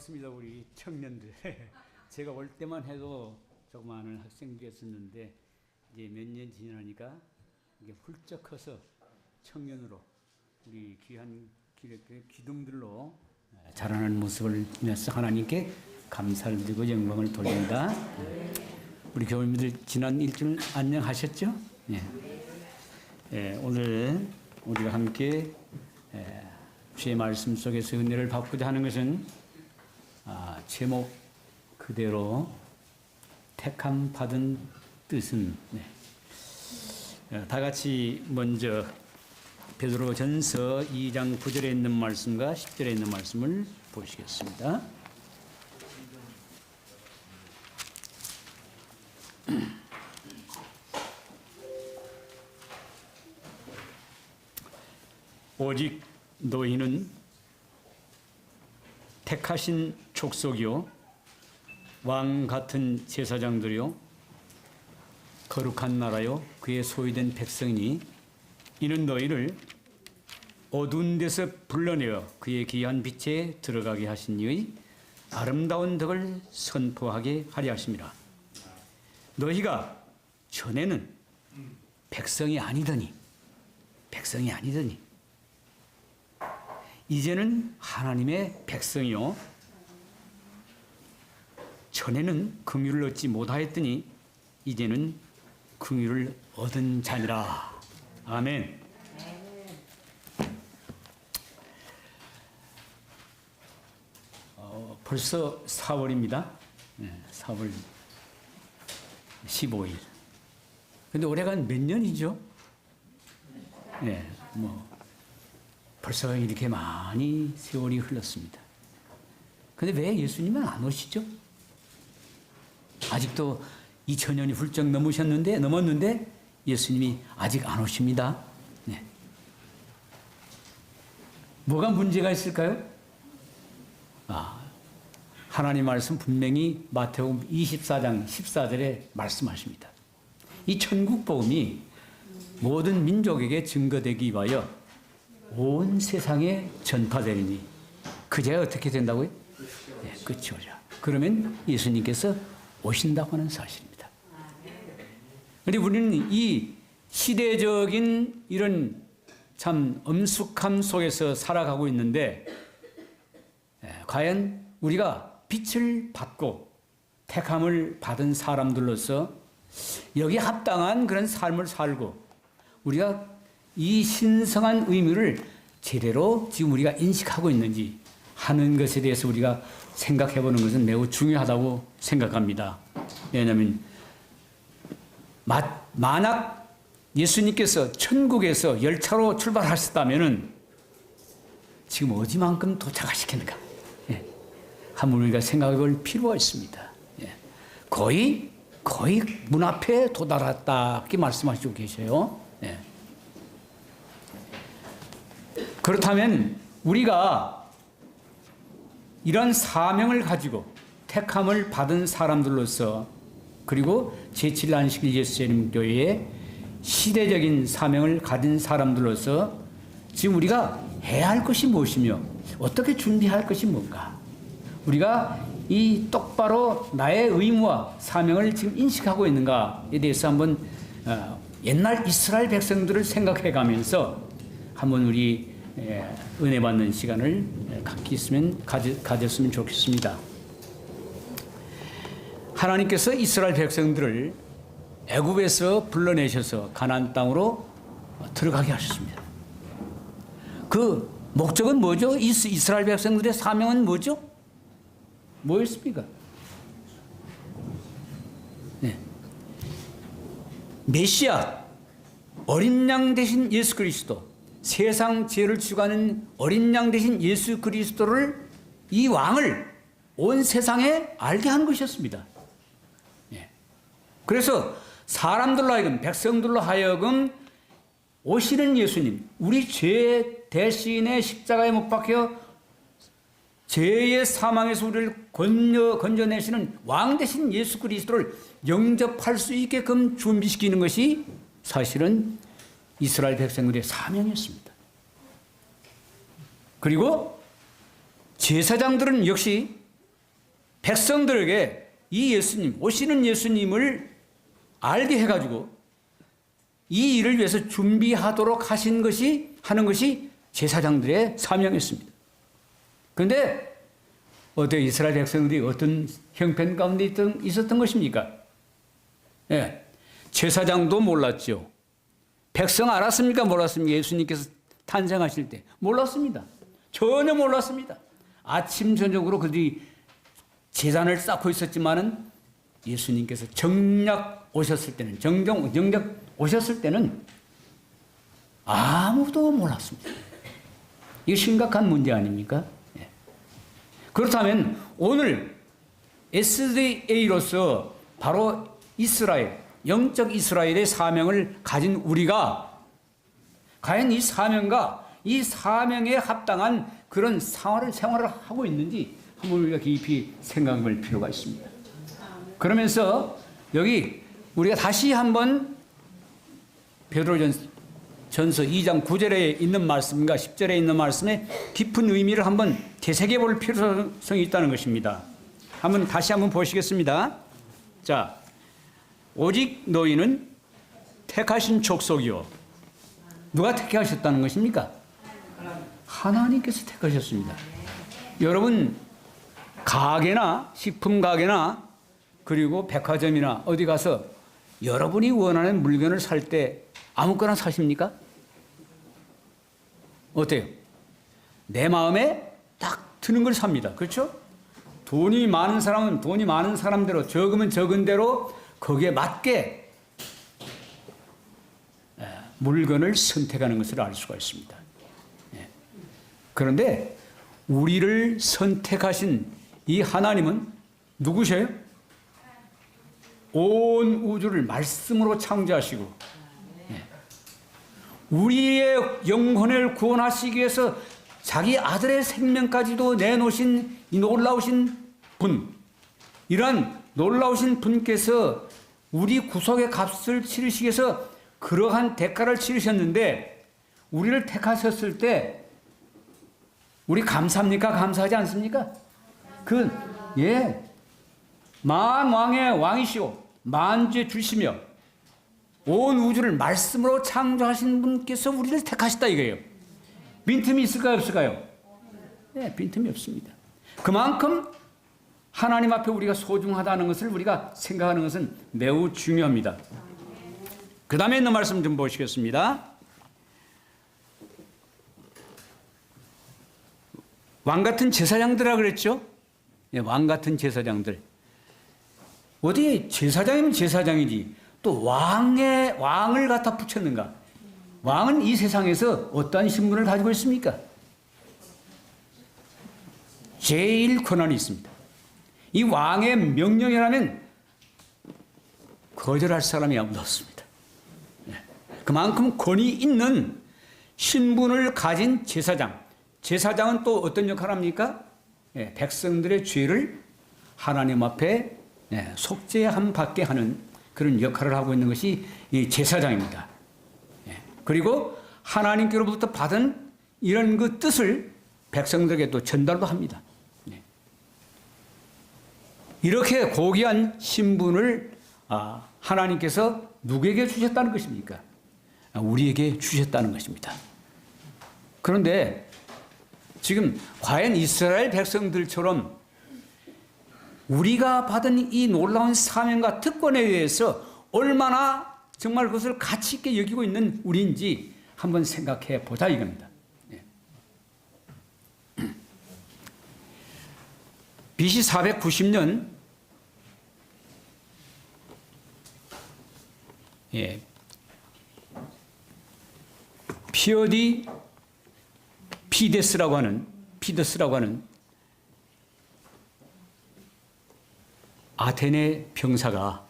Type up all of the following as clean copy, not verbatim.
반갑습니다. 우리 청년들. 제가 올 때만 해도 조그마한 학생들이었었는데 이제 몇 년 지나니까 이게 훌쩍 커서 청년으로 우리 귀한 기둥들로 자라는 모습을 보면서 하나님께 감사를 드리고 영광을 돌린다. 우리 교우님들 지난 일주일 안녕하셨죠? 예. 예, 오늘 우리가 함께 주의 말씀 속에서 은혜를 받고자 하는 것은 제목 그대로 택함 받은 뜻은 다 같이 먼저 베드로전서 2장 9절에 있는 말씀과 10절에 있는 말씀을 보시겠습니다. 오직 너희는 택하신 족속이요 왕 같은 제사장들이요 거룩한 나라요 그의 소유된 백성이니 이는 너희를 어두운 데서 불러내어 그의 귀한 빛에 들어가게 하신 이의 아름다운 덕을 선포하게 하려 하심이라. 너희가 전에는 백성이 아니더니 이제는 하나님의 백성이요 전에는 긍휼을 얻지 못하였더니 이제는 긍휼을 얻은 자니라. 아멘. 벌써 4월입니다. 4월 15일. 근데 올해가 몇 년이죠? 벌써 이렇게 많이 세월이 흘렀습니다. 근데 왜 예수님은 안 오시죠? 아직도 2000년이 훌쩍 넘었는데 예수님이 아직 안 오십니다. 뭐가 문제가 있을까요? 하나님 말씀 분명히 마태복음 24장 14절에 말씀하십니다. 이 천국 복음이 모든 민족에게 증거되기 위하여 온 세상에 전파되리니 그제야 어떻게 된다고요? 끝이 오자. 그러면 예수님께서 오신다고 하는 사실입니다. 그런데 우리는 이 시대적인 이런 참 엄숙함 속에서 살아가고 있는데 과연 우리가 빛을 받고 택함을 받은 사람들로서 여기에 합당한 그런 삶을 살고 우리가 이 신성한 의미를 제대로 지금 우리가 인식하고 있는지 하는 것에 대해서 우리가 생각해 보는 것은 매우 중요하다고 생각합니다. 왜냐하면 만약 예수님께서 천국에서 열차로 출발하셨다면 지금 어디만큼 도착하시겠는가? 한번 우리가 생각해 볼 필요가 있습니다. 거의 문 앞에 도달했다 이렇게 말씀하시고 계셔요. 그렇다면 우리가 이런 사명을 가지고 택함을 받은 사람들로서 그리고 제7안식일 예수님 교회의 시대적인 사명을 가진 사람들로서 지금 우리가 해야 할 것이 무엇이며 어떻게 준비할 것이 뭔가 우리가 이 똑바로 나의 의무와 사명을 지금 인식하고 있는가에 대해서 한번 옛날 이스라엘 백성들을 생각해 가면서 한번 우리 은혜 받는 시간을 가졌으면 좋겠습니다. 하나님께서 이스라엘 백성들을 애굽에서 불러내셔서 가나안 땅으로 들어가게 하셨습니다. 그 목적은 뭐죠? 이스라엘 백성들의 사명은 뭐죠? 뭐였습니까? 메시아, 어린 양 대신 예수 그리스도, 세상 죄를 주관하는 어린 양 대신 예수 그리스도를 이 왕을 온 세상에 알게 하는 것이었습니다. 그래서 사람들로 하여금 백성들로 하여금 오시는 예수님, 우리 죄 대신에 십자가에 못 박혀 죄의 사망에서 우리를 건져내시는 왕 대신 예수 그리스도를 영접할 수 있게끔 준비시키는 것이 사실은 이스라엘 백성들의 사명이었습니다. 그리고 제사장들은 역시 백성들에게 이 예수님, 오시는 예수님을 알게 해가지고 이 일을 위해서 준비하도록 하는 것이 제사장들의 사명이었습니다. 그런데 어때 이스라엘 백성들이 어떤 형편 가운데 있었던 것입니까? 예, 제사장도 몰랐죠. 백성 알았습니까? 몰랐습니까? 예수님께서 탄생하실 때 몰랐습니다. 전혀 몰랐습니다. 아침 저녁으로 그들이 제단을 쌓고 있었지만은 예수님께서 정작 오셨을 때는 아무도 몰랐습니다. 이거 심각한 문제 아닙니까? 예. 그렇다면 오늘 SDA로서 바로 이스라엘, 영적 이스라엘의 사명을 가진 우리가 과연 이 사명과 이 사명에 합당한 그런 생활을 하고 있는지 한번 우리가 깊이 생각해 볼 필요가 있습니다. 그러면서 여기 우리가 다시 한번 베드로전서 2장 9절에 있는 말씀과 10절에 있는 말씀의 깊은 의미를 한번 되새겨 볼 필요성이 있다는 것입니다. 다시 한번 보시겠습니다. 자, 오직 너희는 택하신 족속이요. 누가 택하셨다는 것입니까? 하나님께서 택하셨습니다. 여러분, 가게나 식품 가게나 그리고 백화점이나 어디 가서 여러분이 원하는 물건을 살 때 아무거나 사십니까? 어때요? 내 마음에 딱 드는 걸 삽니다. 그렇죠? 돈이 많은 사람은 돈이 많은 사람대로, 적으면 적은 대로 거기에 맞게 물건을 선택하는 것을 알 수가 있습니다. 그런데 우리를 선택하신 이 하나님은 누구세요? 온 우주를 말씀으로 창조하시고 우리의 영혼을 구원하시기 위해서 자기 아들의 생명까지도 내놓으신 이 놀라우신 분, 이러한 놀라우신 분께서 우리 구속의 값을 치르시기 위해서 그러한 대가를 치르셨는데 우리를 택하셨을 때 우리 감사합니까? 감사하지 않습니까? 만왕의 왕이시오 만주의 주시며 온 우주를 말씀으로 창조하신 분께서 우리를 택하셨다 이거예요. 빈틈이 있을까요? 없을까요? 네, 빈틈이 없습니다. 그만큼 하나님 앞에 우리가 소중하다는 것을 우리가 생각하는 것은 매우 중요합니다. 그 다음에 있는 말씀 좀 보시겠습니다. 왕같은 제사장들이라 그랬죠? 네, 왕같은 제사장들. 어디 제사장이면 제사장이지 또 왕을 갖다 붙였는가? 왕은 이 세상에서 어떠한 신분을 가지고 있습니까? 제일 권한이 있습니다. 이 왕의 명령이라면 거절할 사람이 아무도 없습니다. 그만큼 권위 있는 신분을 가진 제사장. 제사장은 또 어떤 역할을 합니까? 백성들의 죄를 하나님 앞에 속죄함 받게 하는 그런 역할을 하고 있는 것이 이 제사장입니다. 그리고 하나님께로부터 받은 이런 그 뜻을 백성들에게 또 전달도 합니다. 이렇게 고귀한 신분을 하나님께서 누구에게 주셨다는 것입니까? 우리에게 주셨다는 것입니다. 그런데 지금 과연 이스라엘 백성들처럼 우리가 받은 이 놀라운 사명과 특권에 대해서 얼마나 정말 그것을 가치 있게 여기고 있는 우리인지 한번 생각해 보자 이겁니다. BC 490년 피데스라고 하는 아테네 병사가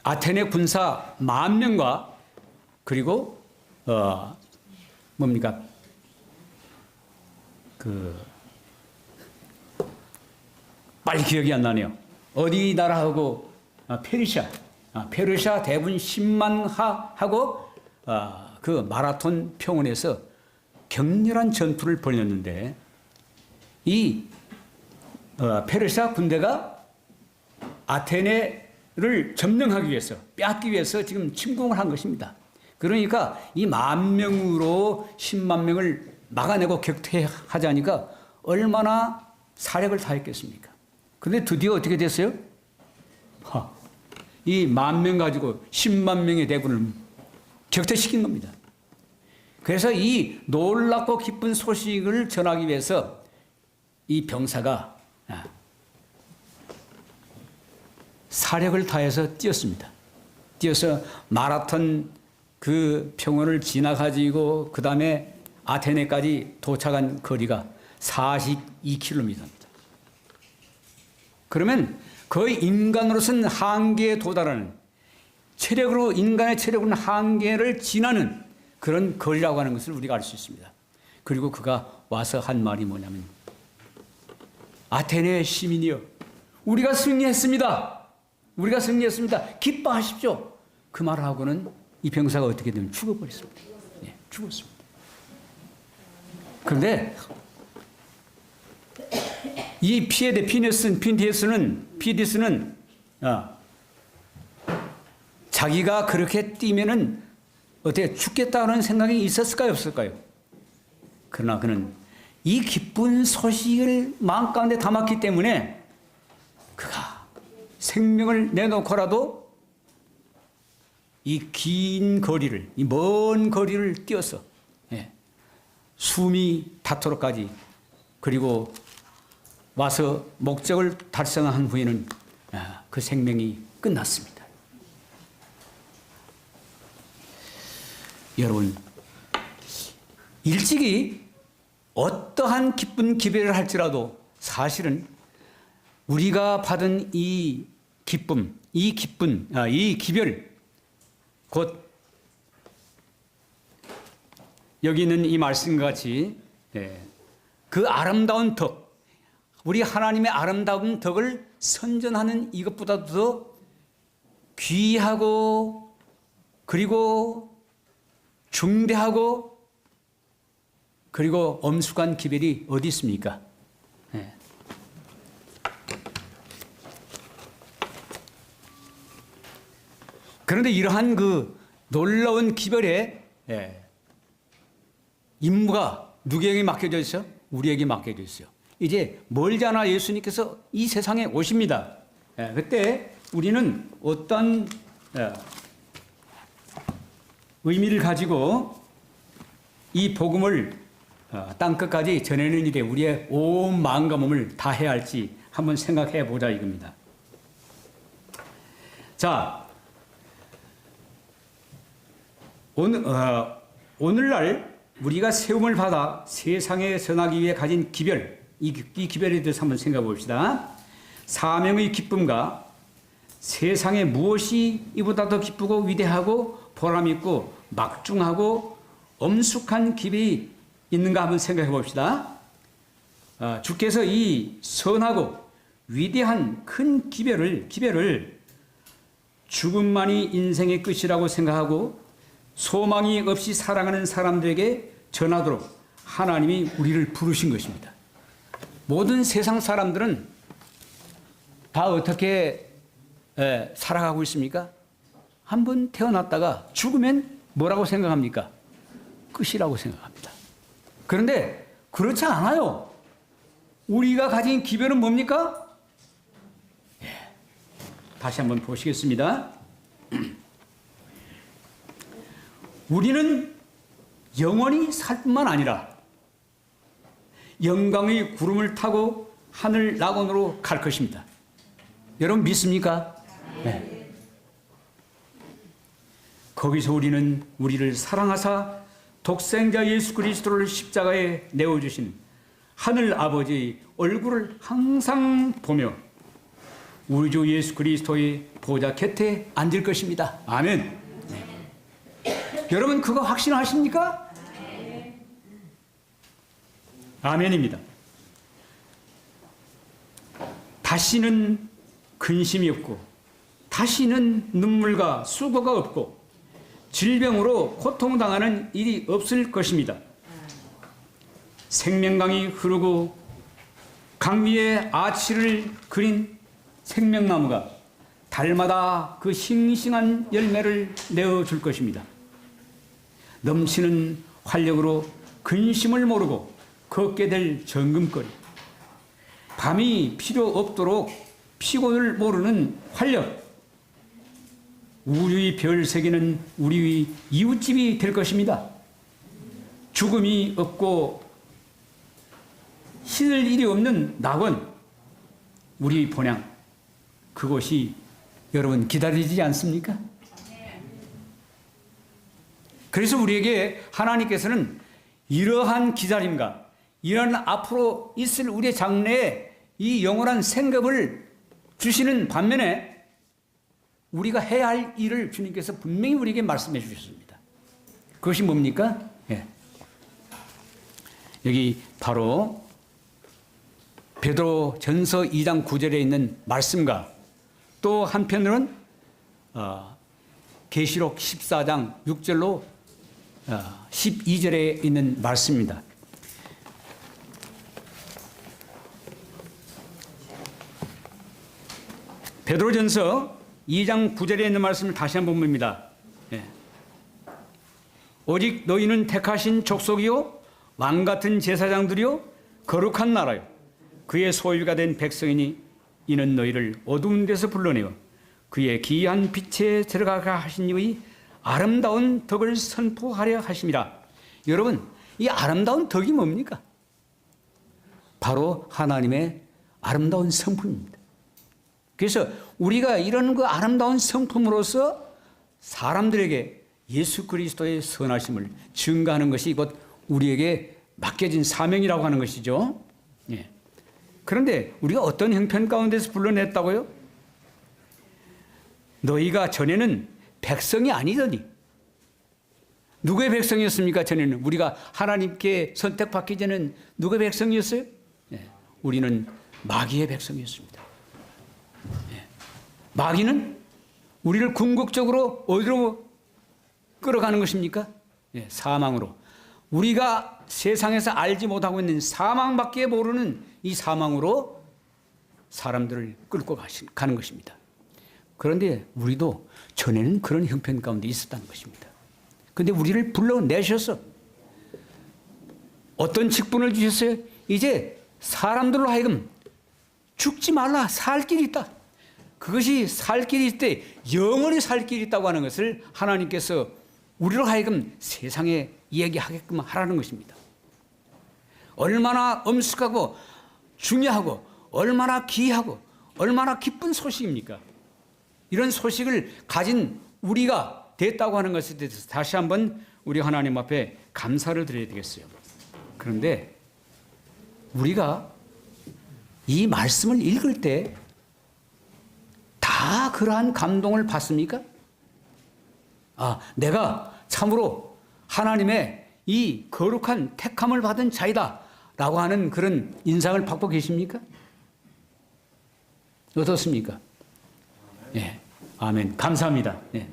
아테네 군사 10,000명과 그리고 빨리 기억이 안 나네요. 어디 나라하고 페르시아 대군 10만하고 그 마라톤 평원에서 격렬한 전투를 벌였는데 이 페르시아 군대가 아테네를 점령하기 위해서, 빼앗기 위해서 지금 침공을 한 것입니다. 그러니까 이 10,000명으로 10만 명을 막아내고 격퇴하자니까 얼마나 사력을 다했겠습니까? 그런데 드디어 어떻게 됐어요? 이 10,000명 가지고 10만 명의 대군을 격퇴시킨 겁니다. 그래서 이 놀랍고 기쁜 소식을 전하기 위해서 이 병사가 사력을 다해서 뛰었습니다. 뛰어서 마라톤 그 평원을 지나가지고 그 다음에 아테네까지 도착한 거리가 42km입니다. 그러면 거의 인간으로서는 한계에 도달하는, 체력으로, 인간의 체력으로는 한계를 지나는 그런 거리라고 하는 것을 우리가 알 수 있습니다. 그리고 그가 와서 한 말이 뭐냐면, 아테네 시민이여, 우리가 승리했습니다. 우리가 승리했습니다. 기뻐하십시오. 그 말을 하고는 이 병사가 어떻게 되면 죽어버렸습니다. 예, 죽었습니다. 그런데 이 피디스는 자기가 그렇게 뛰면은 어떻게 죽겠다는 생각이 있었을까요, 없을까요? 그러나 그는 이 기쁜 소식을 마음 가운데 담았기 때문에 그가 생명을 내놓고라도 이 긴 거리를, 이 먼 거리를 뛰어서 숨이 닿도록까지, 그리고 와서 목적을 달성한 후에는 그 생명이 끝났습니다. 여러분, 일찍이 어떠한 기쁜 기별을 할지라도 사실은 우리가 받은 이 기쁨, 이 기별, 곧 여기 있는 이 말씀과 같이 그 아름다운 덕, 우리 하나님의 아름다운 덕을 선전하는 이것보다도 더 귀하고 그리고 중대하고 그리고 엄숙한 기별이 어디 있습니까? 그런데 이러한 그 놀라운 기별의 임무가 누구에게 맡겨져 있어요? 우리에게 맡겨져 있어요. 이제 멀지 않아 예수님께서 이 세상에 오십니다. 그때 우리는 어떤 의미를 가지고 이 복음을 땅끝까지 전하는 일에 우리의 온 마음과 몸을 다해야 할지 한번 생각해 보자 이겁니다. 자, 오늘날 우리가 세움을 받아 세상에 전하기 위해 가진 기별, 이 기별에 대해서 한번 생각해 봅시다. 사명의 기쁨과 세상에 무엇이 이보다 더 기쁘고 위대하고 보람있고 막중하고 엄숙한 기별이 있는가 한번 생각해 봅시다. 주께서 이 선하고 위대한 큰 기별을 죽음만이 인생의 끝이라고 생각하고 소망이 없이 살아가는 사람들에게 전하도록 하나님이 우리를 부르신 것입니다. 모든 세상 사람들은 다 어떻게 살아가고 있습니까? 한번 태어났다가 죽으면 뭐라고 생각합니까? 끝이라고 생각합니다. 그런데 그렇지 않아요. 우리가 가진 기별은 뭡니까? 다시 한번 보시겠습니다. 우리는 영원히 살 뿐만 아니라 영광의 구름을 타고 하늘 낙원으로 갈 것입니다. 여러분 믿습니까? 네. 거기서 우리는 우리를 사랑하사 독생자 예수 그리스도를 십자가에 내어주신 하늘 아버지의 얼굴을 항상 보며 우리 주 예수 그리스도의 보좌 곁에 앉을 것입니다. 아멘. 네. 여러분 그거 확신하십니까? 아멘입니다. 다시는 근심이 없고 다시는 눈물과 수고가 없고 질병으로 고통당하는 일이 없을 것입니다. 생명강이 흐르고 강 위에 아치를 그린 생명나무가 달마다 그 싱싱한 열매를 내어줄 것입니다. 넘치는 활력으로 근심을 모르고 걷게 될 정금거리, 밤이 필요 없도록 피곤을 모르는 활력, 우리의 별세계는 우리의 이웃집이 될 것입니다. 죽음이 없고 씻을 일이 없는 낙원, 우리 본향, 그곳이 여러분 기다리지 않습니까? 그래서 우리에게 하나님께서는 이러한 기다림과 이런 앞으로 있을 우리의 장래에 이 영원한 생각을 주시는 반면에 우리가 해야 할 일을 주님께서 분명히 우리에게 말씀해 주셨습니다. 그것이 뭡니까? 예. 여기 바로 베드로전서 2장 9절에 있는 말씀과 또 한편으로는 계시록 14장 6절로 12절에 있는 말씀입니다. 베드로전서 2장 9절에 있는 말씀을 다시 한번 봅니다. 예. 오직 너희는 택하신 족속이요 왕 같은 제사장들이요 거룩한 나라요 그의 소유가 된 백성이니 이는 너희를 어두운 데서 불러내어 그의 기이한 빛에 들어가게 하신 이의 아름다운 덕을 선포하려 하심이라. 여러분, 이 아름다운 덕이 뭡니까? 바로 하나님의 아름다운 성품입니다. 그래서 우리가 이런 그 아름다운 성품으로서 사람들에게 예수 그리스도의 선하심을 증거하는 것이 곧 우리에게 맡겨진 사명이라고 하는 것이죠. 예. 그런데 우리가 어떤 형편 가운데서 불러냈다고요? 너희가 전에는 백성이 아니더니 누구의 백성이었습니까? 전에는 우리가 하나님께 선택받기 전에는 누구의 백성이었어요? 예. 우리는 마귀의 백성이었습니다. 예. 마귀는 우리를 궁극적으로 어디로 끌어가는 것입니까? 예. 사망으로. 우리가 세상에서 알지 못하고 있는 사망밖에 모르는 이 사망으로 사람들을 끌고 가는 것입니다. 그런데 우리도 전에는 그런 형편 가운데 있었다는 것입니다. 그런데 우리를 불러내셔서 어떤 직분을 주셨어요? 이제 사람들로 하여금 죽지 말라, 살 길이 있다. 그것이 살 길이 있을 때 영원히 살 길이 있다고 하는 것을 하나님께서 우리로 하여금 세상에 이야기하게끔 하라는 것입니다. 얼마나 엄숙하고 중요하고 얼마나 귀하고 얼마나 기쁜 소식입니까? 이런 소식을 가진 우리가 됐다고 하는 것에 대해서 다시 한번 우리 하나님 앞에 감사를 드려야 되겠어요. 그런데 우리가 이 말씀을 읽을 때 다 그러한 감동을 받습니까? 아, 내가 참으로 하나님의 이 거룩한 택함을 받은 자이다 라고 하는 그런 인상을 받고 계십니까? 어떻습니까? 예, 아멘. 감사합니다. 예.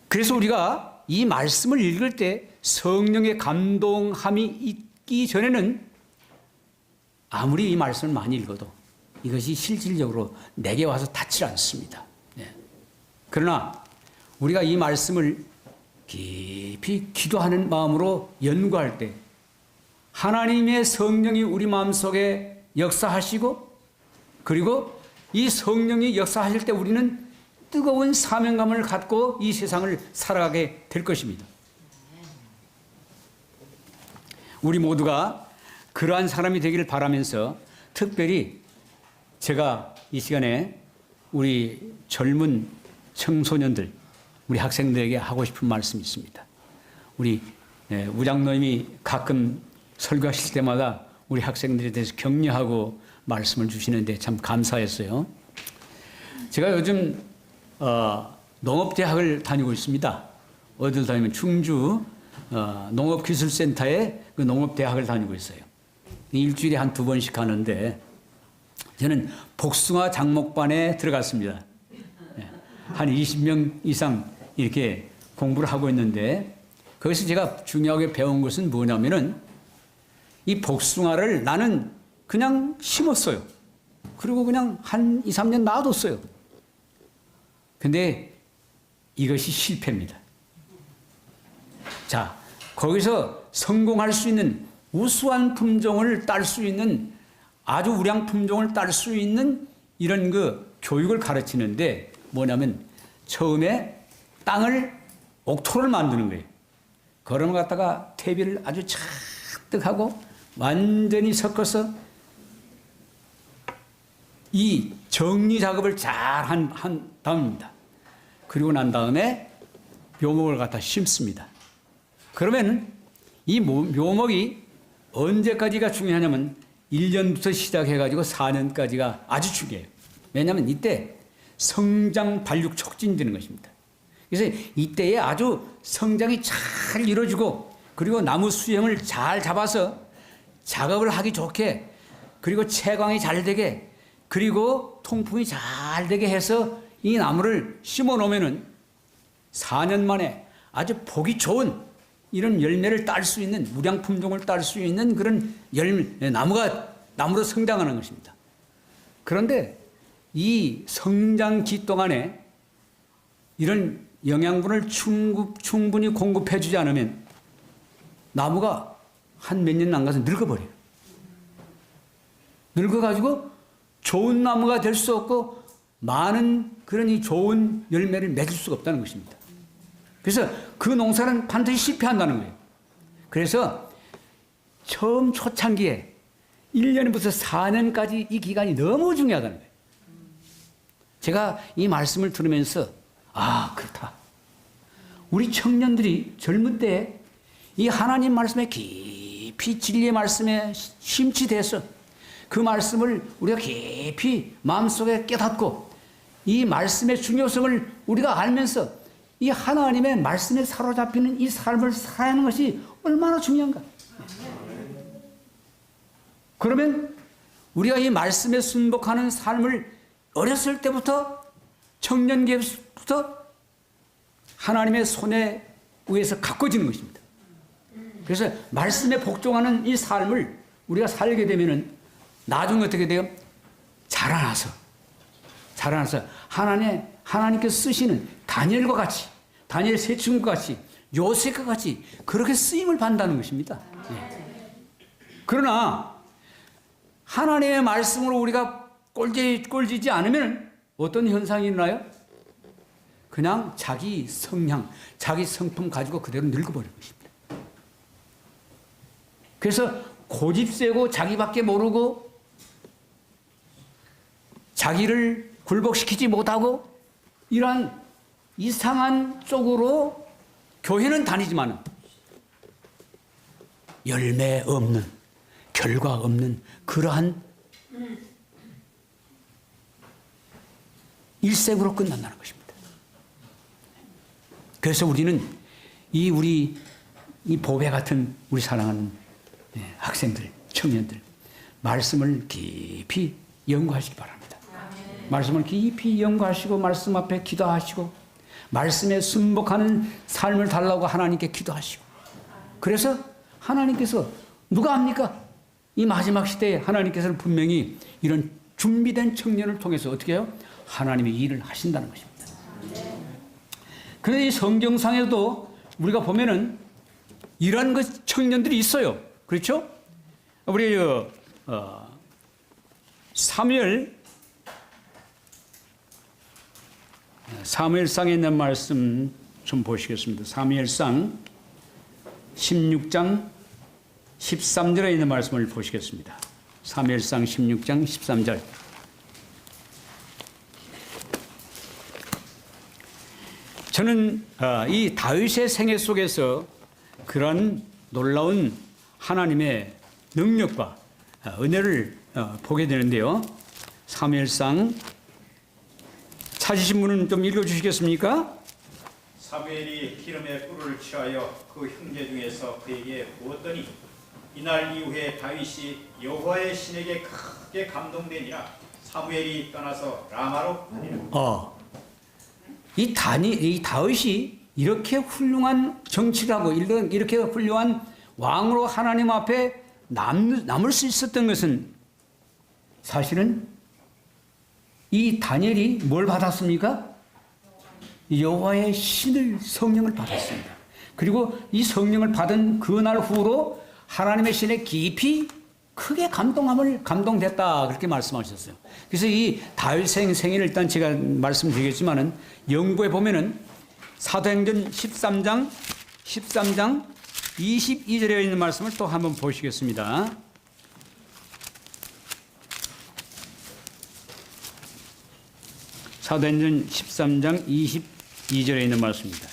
그래서 우리가 이 말씀을 읽을 때 성령의 감동함이 있기 전에는 아무리 이 말씀을 많이 읽어도 이것이 실질적으로 내게 와서 닿지 않습니다. 예. 그러나 우리가 이 말씀을 깊이 기도하는 마음으로 연구할 때 하나님의 성령이 우리 마음속에 역사하시고 그리고 이 성령이 역사하실 때 우리는 뜨거운 사명감을 갖고 이 세상을 살아가게 될 것입니다. 우리 모두가 그러한 사람이 되기를 바라면서 특별히 제가 이 시간에 우리 젊은 청소년들, 우리 학생들에게 하고 싶은 말씀이 있습니다. 우리 우장로님이 가끔 설교하실 때마다 우리 학생들에 대해서 격려하고 말씀을 주시는데 참 감사했어요. 제가 요즘 농업대학을 다니고 있습니다. 어딜 다니면 충주 농업기술센터에 그 농업대학을 다니고 있어요. 일주일에 한 2번씩 가는데 저는 복숭아 장목반에 들어갔습니다. 한 20명 이상 이렇게 공부를 하고 있는데 거기서 제가 중요하게 배운 것은 뭐냐면은 이 복숭아를 나는 그냥 심었어요. 그리고 그냥 한 2, 3년 놔뒀어요. 근데 이것이 실패입니다. 자, 거기서 성공할 수 있는 우수한 품종을 딸 수 있는 아주 우량 품종을 딸 수 있는 이런 그 교육을 가르치는데 뭐냐면 처음에 땅을 옥토를 만드는 거예요. 그걸 갖다가 퇴비를 아주 잔뜩 하고 완전히 섞어서 이 정리 작업을 잘 한 다음입니다. 그리고 난 다음에 묘목을 갖다 심습니다. 그러면 이 묘목이 언제까지가 중요하냐면 1년부터 시작해가지고 4년까지가 아주 중요해요. 왜냐하면 이때 성장 발육 촉진되는 것입니다. 그래서 이때에 아주 성장이 잘 이루어지고 그리고 나무 수형을 잘 잡아서 작업을 하기 좋게 그리고 채광이 잘 되게 그리고 통풍이 잘 되게 해서 이 나무를 심어 놓으면은 4년 만에 아주 보기 좋은 이런 열매를 딸 수 있는 무량 품종을 딸 수 있는 그런 나무로 성장하는 것입니다. 그런데 이 성장기 동안에 이런 영양분을 충분히 공급해 주지 않으면 나무가 한 몇 년 안 가서 늙어버려요. 늙어가지고 좋은 나무가 될 수 없고 많은 그런 이 좋은 열매를 맺을 수가 없다는 것입니다. 그래서 그 농사는 반드시 실패한다는 거예요. 그래서 처음 초창기에 1년부터 4년까지 이 기간이 너무 중요하다는 거예요. 제가 이 말씀을 들으면서 아, 그렇다. 우리 청년들이 젊은 때에 이 하나님 말씀에 깊이 진리의 말씀에 심취돼서 그 말씀을 우리가 깊이 마음속에 깨닫고 이 말씀의 중요성을 우리가 알면서 이 하나님의 말씀에 사로잡히는 이 삶을 살아야 하는 것이 얼마나 중요한가. 그러면 우리가 이 말씀에 순복하는 삶을 어렸을 때부터 청년기부터 하나님의 손에 의해서 가꿔지는 것입니다. 그래서 말씀에 복종하는 이 삶을 우리가 살게 되면은 나중에 어떻게 돼요? 자라나서 하나님께서 쓰시는 다니엘과 같이 다니엘 세 친구와 같이 요셉과 같이 그렇게 쓰임을 받는다는 것입니다. 네. 그러나 하나님의 말씀으로 우리가 꼴지지 않으면 어떤 현상이 일어나요? 그냥 자기 성향, 자기 성품 가지고 그대로 늙어버리는 것입니다. 그래서 고집세고 자기밖에 모르고 자기를 굴복시키지 못하고 이러한 이상한 쪽으로 교회는 다니지만 열매 없는 결과 없는 그러한 일생으로 끝난다는 것입니다. 그래서 우리는 이 보배 같은 우리 사랑하는 학생들, 청년들 말씀을 깊이 연구하시기 바랍니다. 말씀을 깊이 연구하시고 말씀 앞에 기도하시고 말씀에 순복하는 삶을 달라고 하나님께 기도하시고 그래서 하나님께서 누가 합니까? 이 마지막 시대에 하나님께서는 분명히 이런 준비된 청년을 통해서 어떻게 해요? 하나님의 일을 하신다는 것입니다. 그런데 이 성경상에도 우리가 보면은 이런 청년들이 있어요. 그렇죠? 우리 사무엘상에 있는 말씀 좀 보시겠습니다. 사무엘상 16장 13절에 있는 말씀을 보시겠습니다. 사무엘상 16장 13절. 저는 이 다윗의 생애 속에서 그런 놀라운 하나님의 능력과 은혜를 보게 되는데요. 사무엘상 찾으신 분은 좀 읽어주시겠습니까? 사무엘이 기름의 꿀을 취하여 그 형제 중에서 그에게 부었더니 이날 이후에 다윗이 여호와의 신에게 크게 감동되니라. 사무엘이 떠나서 라마로 가니라. 이 다윗이 이렇게 훌륭한 정치를 하고 이렇게 훌륭한 왕으로 하나님 앞에 남을 수 있었던 것은 사실은 이 다니엘이 뭘 받았습니까? 여호와의 신을 성령을 받았습니다. 그리고 이 성령을 받은 그날 후로 하나님의 신에 깊이 크게 감동됐다 그렇게 말씀하셨어요. 그래서 이 다윗의 생애를 일단 제가 말씀드리겠지만은 연구해 보면은 사도행전 13장 22절에 있는 말씀을 또 한번 보시겠습니다. 사도행전 13장 22절에 있는 말씀입니다.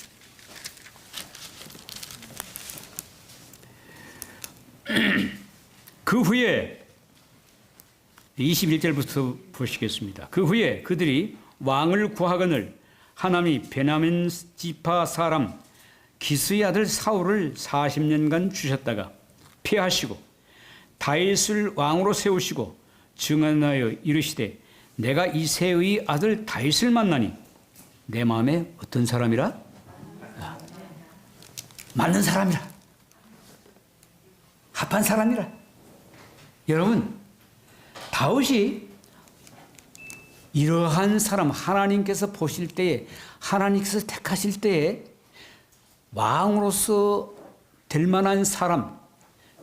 그 후에 21절부터 보시겠습니다. 그 후에 그들이 왕을 구하거늘 하나님이 베냐민 지파 사람 기스의 아들 사울을 40년간 주셨다가 폐하시고 다윗을 왕으로 세우시고 증언하여 이르시되 내가 이새의 아들 다윗을 만나니 내 마음에 어떤 사람이라? 맞는 사람이라. 합한 사람이라. 여러분, 다윗이 이러한 사람, 하나님께서 보실 때에, 하나님께서 택하실 때에 왕으로서 될 만한 사람,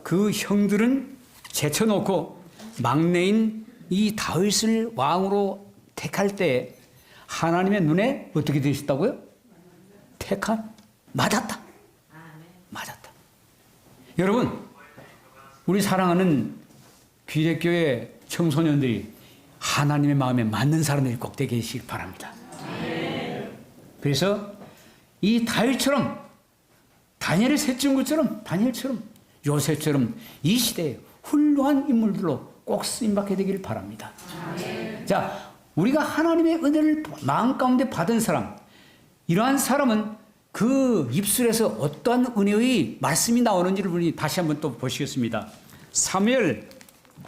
그 형들은 제쳐놓고 막내인 이 다윗을 왕으로 택할 때 하나님의 눈에 어떻게 되셨다고요? 맞았다. 맞았다. 여러분, 우리 사랑하는 귀대교회 청소년들이 하나님의 마음에 맞는 사람들이 꼭 되게 계시길 바랍니다. 그래서 이 다윗처럼, 다니엘의 세 친구처럼, 다니엘처럼, 요셉처럼 이 시대에 훌륭한 인물들로 꼭 쓰임받게 되기를 바랍니다. 자, 우리가 하나님의 은혜를 마음 가운데 받은 사람, 이러한 사람은 그 입술에서 어떠한 은혜의 말씀이 나오는지를 우리 다시 한번 또 보시겠습니다.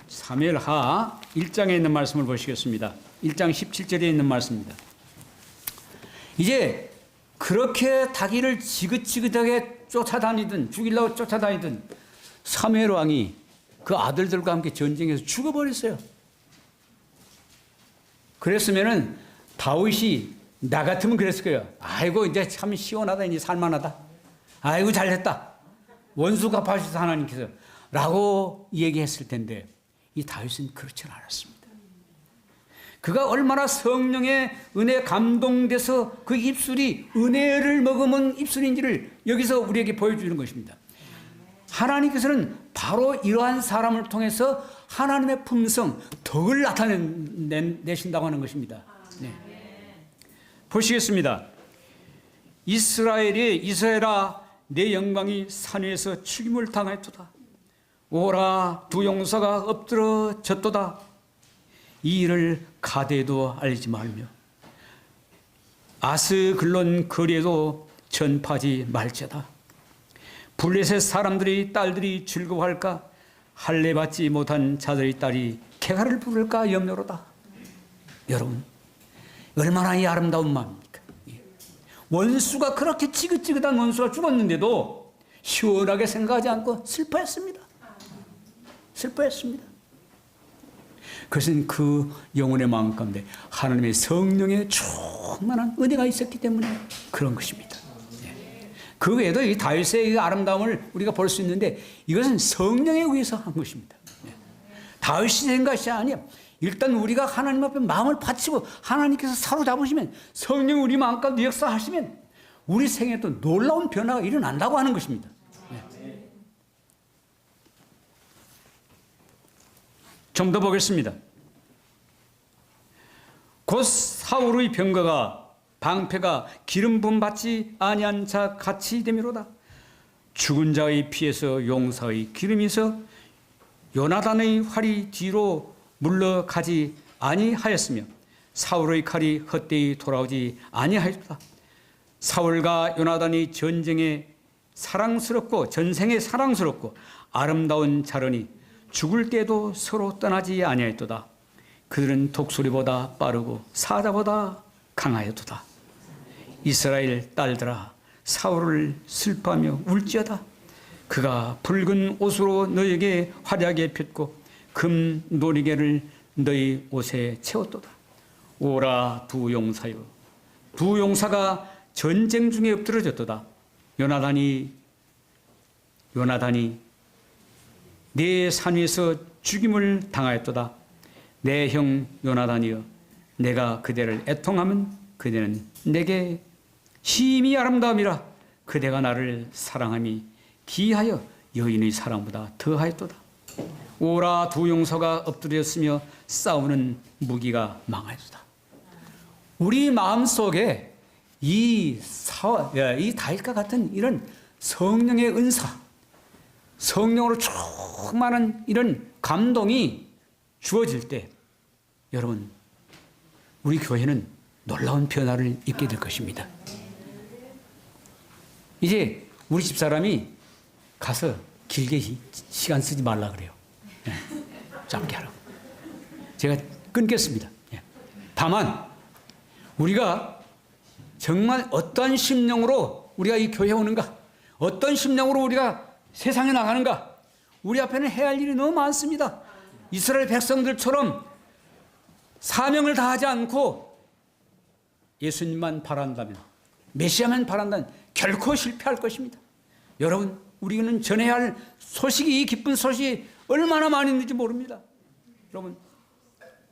사무엘하 1장에 있는 말씀을 보시겠습니다. 1장 17절에 있는 말씀입니다. 이제 그렇게 자기를 지긋지긋하게 쫓아다니든 죽이려고 쫓아다니든 사무엘 왕이 그 아들들과 함께 전쟁에서 죽어버렸어요. 그랬으면은 다윗이 나 같으면 그랬을 거예요. 아이고 이제 참 시원하다, 이제 살만하다. 아이고 잘했다. 원수 갚아주셔서 하나님께서 라고 얘기했을 텐데 이 다윗은 그렇지는 않았습니다. 그가 얼마나 성령의 은혜에 감동돼서 그 입술이 은혜를 머금은 입술인지를 여기서 우리에게 보여주는 것입니다. 하나님께서는 바로 이러한 사람을 통해서 하나님의 품성, 덕을 나타내신다고 하는 것입니다. 네. 보시겠습니다. 이스라엘아 내 영광이 산 위에서 죽임을 당하였도다. 오라 두 용사가 엎드러졌도다. 이 일을 가데에도 알리지 말며 아스글론 거리에도 전파하지 말지어다. 블레셋 사람들이 딸들이 즐거워할까? 할례 받지 못한 자들의 딸이 쾌가를 부를까 염려로다. 여러분, 얼마나 이 아름다운 마음입니까? 원수가 그렇게 지긋지긋한 원수가 죽었는데도 시원하게 생각하지 않고 슬퍼했습니다. 슬퍼했습니다. 그것은 그 영혼의 마음 가운데 하나님의 성령의 충만한 은혜가 있었기 때문에 그런 것입니다. 그 외에도 이 다윗의 아름다움을 우리가 볼 수 있는데 이것은 성령에 의해서 한 것입니다. 다윗이 된 것이 아니에요. 일단 우리가 하나님 앞에 마음을 바치고 하나님께서 사로잡으시면 성령 우리 마음 가운데 역사하시면 우리 생에 또 놀라운 변화가 일어난다고 하는 것입니다. 좀 더 보겠습니다. 곧 사울의 병거가 방패가 기름 부음 받지 아니한 자 같이 되미로다. 죽은 자의 피에서 용사의 기름이서 요나단의 활이 뒤로 물러가지 아니하였으며 사울의 칼이 헛되이 돌아오지 아니하였다. 사울과 요나단이 전생에 사랑스럽고 아름다운 자러니 죽을 때도 서로 떠나지 아니하였도다. 그들은 독수리보다 빠르고 사자보다 강하였도다. 이스라엘 딸들아, 사울을 슬퍼하며 울지어다. 그가 붉은 옷으로 너에게 화려하게 폈고 금 놀이개를 너희 옷에 채웠도다. 오라 두 용사여, 두 용사가 전쟁 중에 엎드러졌도다. 요나단이 내 산 위에서 죽임을 당하였도다. 내 형 요나단이여, 내가 그대를 애통하면 그대는 내게 심히 아름다움이라. 그대가 나를 사랑함이 기하여 여인의 사랑보다 더하였도다. 오라 두 용사가 엎드렸으며 싸우는 무기가 망하였도다. 우리 마음속에 이 다윗과 같은 이런 성령의 은사, 성령으로 충만한 이런 감동이 주어질 때 여러분, 우리 교회는 놀라운 변화를 입게 될 것입니다. 이제 우리 집사람이 가서 길게 시간 쓰지 말라 그래요. 예, 짧게 하라고. 제가 끊겠습니다. 예. 다만 우리가 정말 어떤 심령으로 우리가 이 교회에 오는가, 어떤 심령으로 우리가 세상에 나가는가, 우리 앞에는 해야 할 일이 너무 많습니다. 이스라엘 백성들처럼 사명을 다하지 않고 예수님만 바란다면, 메시아만 바란다면 결코 실패할 것입니다. 여러분, 우리는 전해야 할 소식이, 이 기쁜 소식이 얼마나 많이 있는지 모릅니다. 여러분,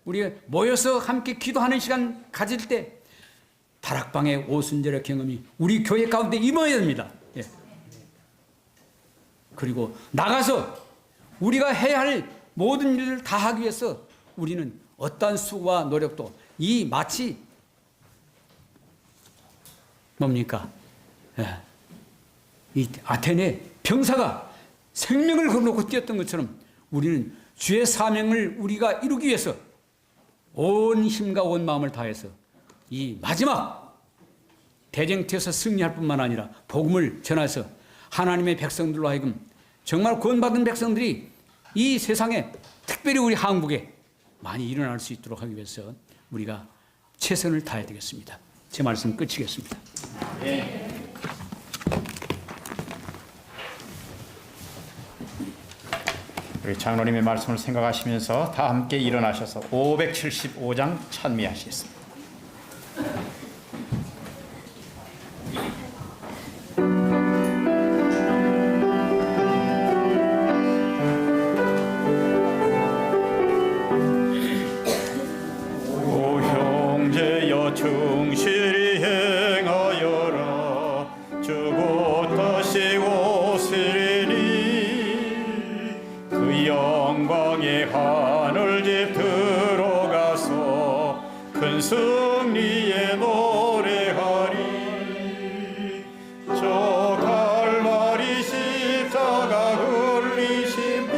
우리가 모여서 함께 기도하는 시간 가질 때 다락방의 오순절의 경험이 우리 교회 가운데 임해야 됩니다. 예. 그리고 나가서 우리가 해야 할 모든 일을 다 하기 위해서 우리는 어떠한 수고와 노력도 이 마치 뭡니까? 예. 이 아테네 병사가 생명을 걸어놓고 뛰었던 것처럼 우리는 주의 사명을 우리가 이루기 위해서 온 힘과 온 마음을 다해서 이 마지막 대쟁투에서 승리할 뿐만 아니라 복음을 전해서 하나님의 백성들로 하여금 정말 구원받은 백성들이 이 세상에, 특별히 우리 한국에 많이 일어날 수 있도록 하기 위해서 우리가 최선을 다해야 되겠습니다. 제 말씀 끝이겠습니다. 네. 우리 장로님의 말씀을 생각하시면서 다 함께 일어나셔서 575장 찬미하시겠습니다. 오 형제여 충실히 행하여라. 주곧 다시 오시리니 그 영광의 하늘집 들어가서 큰 승리에 노래하리. 저 갈마리 십자가 흘리신 피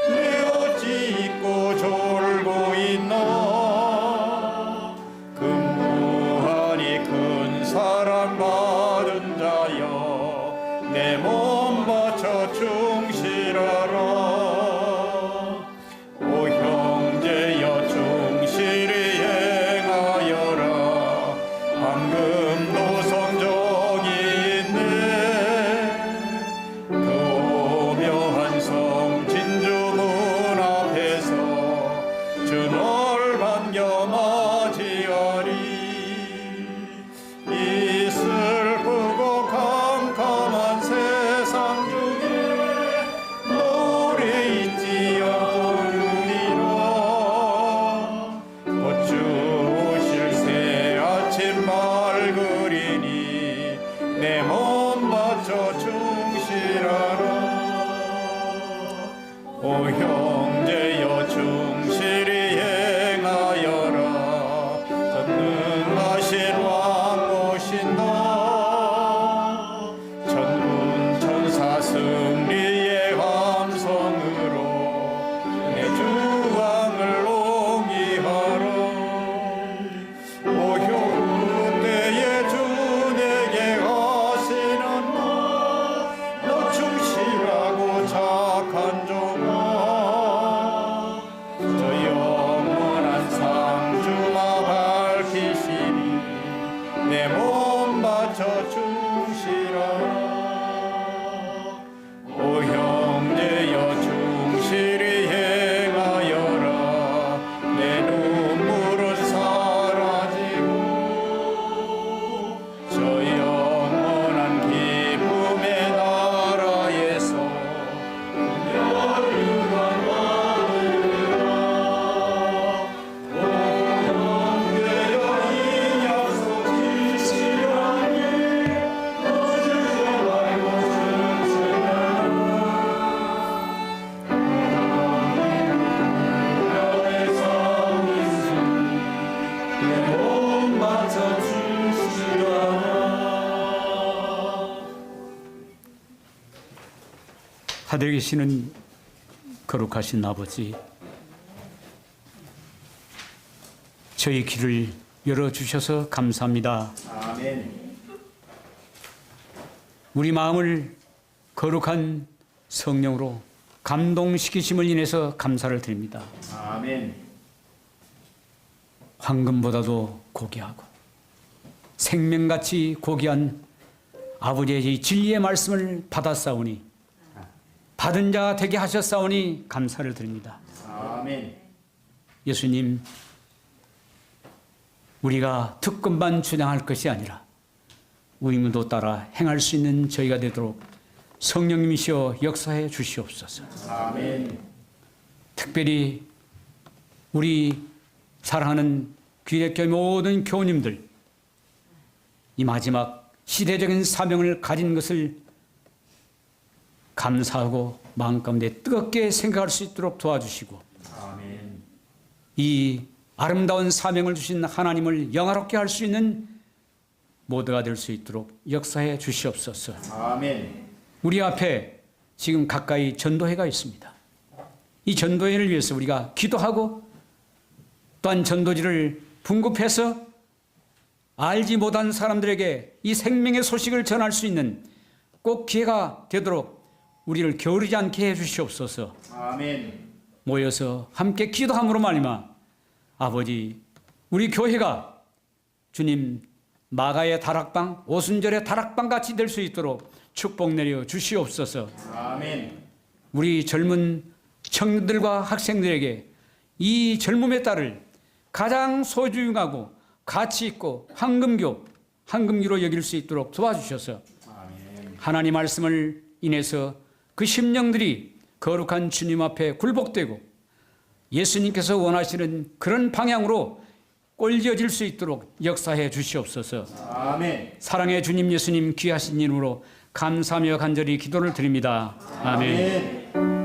내 어찌 잊고 졸고 있나. 그 무한히 큰 사랑받은 자여, 내 몸 바쳐 충실하라. 오 형제여 충실히 행하여라. 황금도 성적이 있네. 그 오묘한 성 진주문 앞에서 주 널 반겨 맞이하리. 이 슬프고 캄캄한 세상 중에 노래 잊지 않으리라. 곧 주 오실 새 아침 밝으리니 내 몸 바쳐 충실하라. 오 형제여 충실히 행하여라. 전능하신 왕 오신다. 천군 천사 승리의 함성으로 내 주왕을 옹이하라. 오 그때에 주 내게 하시는 말, 너 충실하고 착한 종아. 저 하늘에 계시는 거룩하신 아버지, 저희 길을 열어주셔서 감사합니다. 아멘. 우리 마음을 거룩한 성령으로 감동시키심을 인해서 감사를 드립니다. 아멘. 황금보다도 고귀하고 생명같이 고귀한 아버지의 진리의 말씀을 받았사오니 받은 자 되게 하셨사오니 감사를 드립니다. 아멘. 예수님, 우리가 특권만 주장할 것이 아니라 의무도 따라 행할 수 있는 저희가 되도록 성령님이시여 역사해 주시옵소서. 아멘. 특별히 우리 사랑하는 귀대교회 모든 교우님들, 이 마지막 시대적인 사명을 가진 것을 감사하고 마음 가운데 뜨겁게 생각할 수 있도록 도와주시고, 아멘. 이 아름다운 사명을 주신 하나님을 영화롭게 할 수 있는 모두가 될 수 있도록 역사해 주시옵소서. 아멘. 우리 앞에 지금 가까이 전도회가 있습니다. 이 전도회를 위해서 우리가 기도하고 또한 전도지를 분급해서 알지 못한 사람들에게 이 생명의 소식을 전할 수 있는 꼭 기회가 되도록 우리를 게으르지 않게 해 주시옵소서. 아멘. 모여서 함께 기도함으로 말미암아 아버지, 우리 교회가 주님 마가의 다락방, 오순절의 다락방 같이 될 수 있도록 축복 내려 주시옵소서. 아멘. 우리 젊은 청년들과 학생들에게 이 젊음의 딸을 가장 소중하고 가치 있고 황금기로 여길 수 있도록 도와주셔서 아멘. 하나님 말씀을 인해서 그 심령들이 거룩한 주님 앞에 굴복되고 예수님께서 원하시는 그런 방향으로 꼴지어질 수 있도록 역사해 주시옵소서. 아멘. 사랑의 주님 예수님 귀하신 이름으로 감사하며 간절히 기도를 드립니다. 아멘. 아멘.